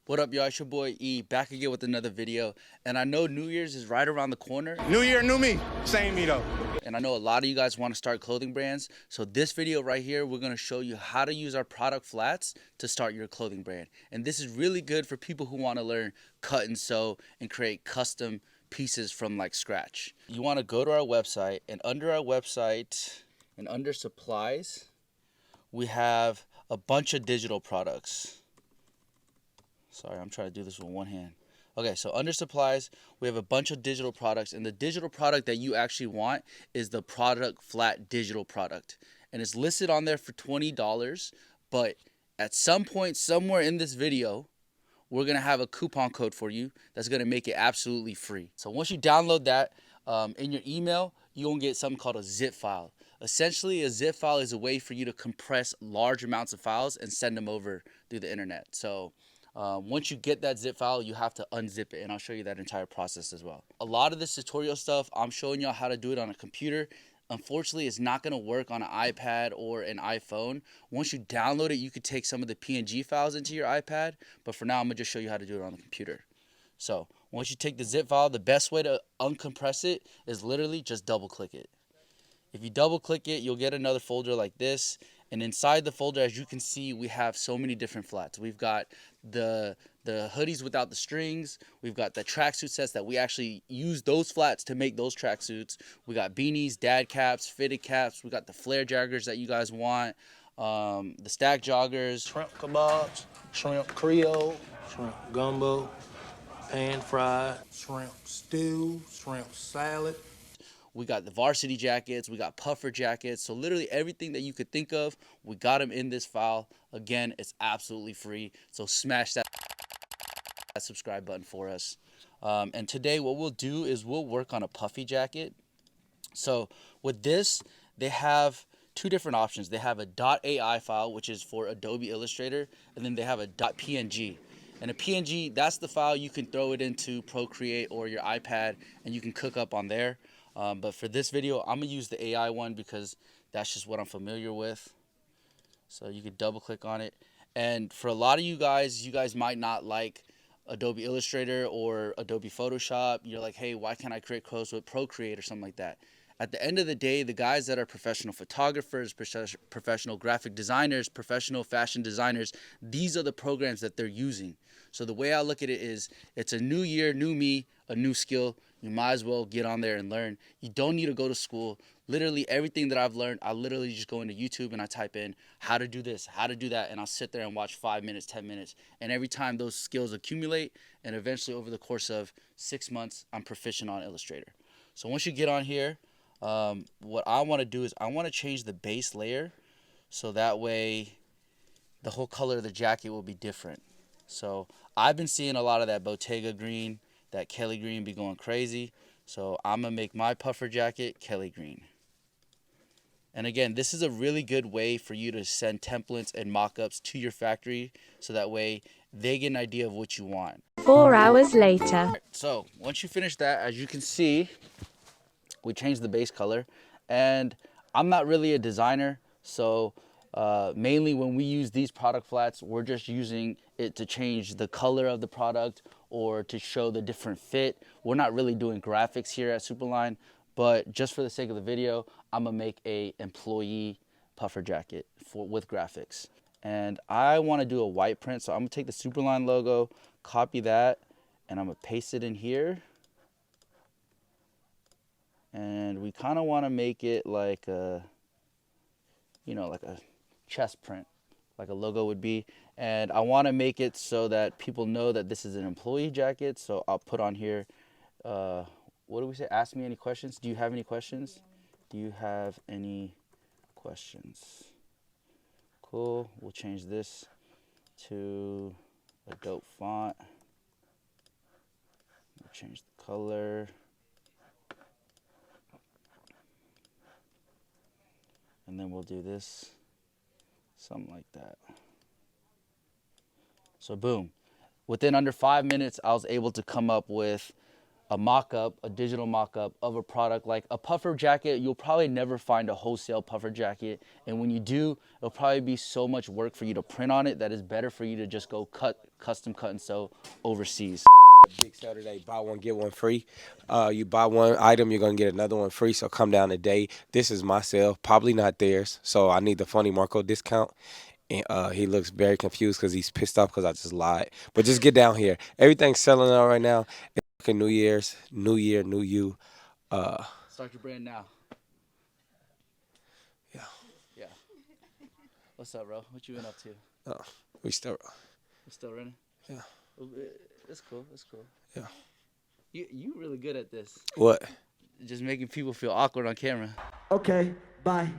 What up, y'all? It's your boy E, back again with another video. And I know New Year's is right around the corner. New year, new me. Same me though. And I know a lot of you guys want to start clothing brands. So this video right here, we're going to show you how to use our product flats to start your clothing brand. And this is really good for people who want to learn cut and sew and create custom pieces from like scratch. You want to go to our website, and under our website and under supplies, we have a bunch of digital products. Sorry, I'm trying to do this with one hand. Okay, so under supplies, we have a bunch of digital products, and the digital product that you actually want is the product flat digital product. And it's listed on there for $20, but at some point, somewhere in this video, we're gonna have a coupon code for you that's gonna make it absolutely free. So once you download that in your email, you're gonna get something called a zip file. Essentially, a zip file is a way for you to compress large amounts of files and send them over through the internet. So once you get that zip file, you have to unzip it, and I'll show you that entire process as well. A lot of this tutorial stuff, I'm showing y'all how to do it on a computer. Unfortunately, it's not gonna work on an iPad or an iPhone. Once you download it, you could take some of the PNG files into your iPad, but for now, I'm gonna just show you how to do it on the computer. So once you take the zip file, the best way to uncompress it is literally just double click it. If you double click it, you'll get another folder like this. And inside the folder, as you can see, we have so many different flats. We've got the hoodies without the strings. We've got the tracksuit sets that we actually use those flats to make those tracksuits. We got beanies, dad caps, fitted caps. We got the flare joggers that you guys want, the stack joggers. Shrimp kebabs, shrimp creole, shrimp gumbo, pan fried, shrimp stew, shrimp salad. We got the varsity jackets, we got puffer jackets. So literally everything that you could think of, we got them in this file. Again, it's absolutely free. So smash that subscribe button for us. And today what we'll do is we'll work on a puffy jacket. So with this, they have two different options. They have a .ai file, which is for Adobe Illustrator, and then they have a .png. And a PNG, that's the file you can throw it into Procreate or your iPad, and you can cook up on there. But for this video, I'm gonna use the AI one because that's just what I'm familiar with. So you could double click on it. And for a lot of you guys might not like Adobe Illustrator or Adobe Photoshop. You're like, hey, why can't I create clothes with Procreate or something like that? At the end of the day, the guys that are professional photographers, professional graphic designers, professional fashion designers, these are the programs that they're using. So the way I look at it is, it's a new year, new me, a new skill. You might as well get on there and learn. You don't need to go to school. Literally everything that I've learned, I literally just go into YouTube and I type in how to do this, how to do that, and I'll sit there and watch 5 minutes, 10 minutes. And every time those skills accumulate, and eventually over the course of 6 months, I'm proficient on Illustrator. So once you get on here, what I want to do is I want to change the base layer so that way the whole color of the jacket will be different. So I've been seeing a lot of that Bottega green, that Kelly green be going crazy. So I'm gonna make my puffer jacket Kelly green. And again, this is a really good way for you to send templates and mock-ups to your factory so that way they get an idea of what you want. 4 hours later. So once you finish that, as you can see, we changed the base color. And I'm not really a designer, so mainly when we use these product flats, we're just using it to change the color of the product or to show the different fit. We're not really doing graphics here at Superline, but just for the sake of the video, I'm gonna make a employee puffer jacket with graphics. And I wanna do a white print, so I'm gonna take the Superline logo, copy that, and I'm gonna paste it in here. And we kind of want to make it like a, like a chest print, like a logo would be. And I want to make it so that people know that this is an employee jacket. So I'll put on here, what do we say? Ask me any questions. Do you have any questions? Do you have any questions? Cool. We'll change this to a dope font. We'll change the color. And then we'll do this, something like that. So boom. Within under 5 minutes, I was able to come up with a mock-up, a digital mock-up of a product. Like a puffer jacket, you'll probably never find a wholesale puffer jacket. And when you do, it'll probably be so much work for you to print on it that it's better for you to just go cut custom cut and sew overseas. Big sale today, buy one get one free. You buy one item, you're gonna get another one free. So come down today. This is my sale, probably not theirs. So I need the funny Marco discount. And he looks very confused because he's pissed off because I just lied. But just get down here. Everything's selling out right now. It's fucking New Year's, New Year, New You. Start your brand now. Yeah. Yeah. What's up, bro? What you been up to? Oh, we still. You still running? Yeah. It's cool. It's cool. Yeah. You really good at this. What? Just making people feel awkward on camera. Okay, bye.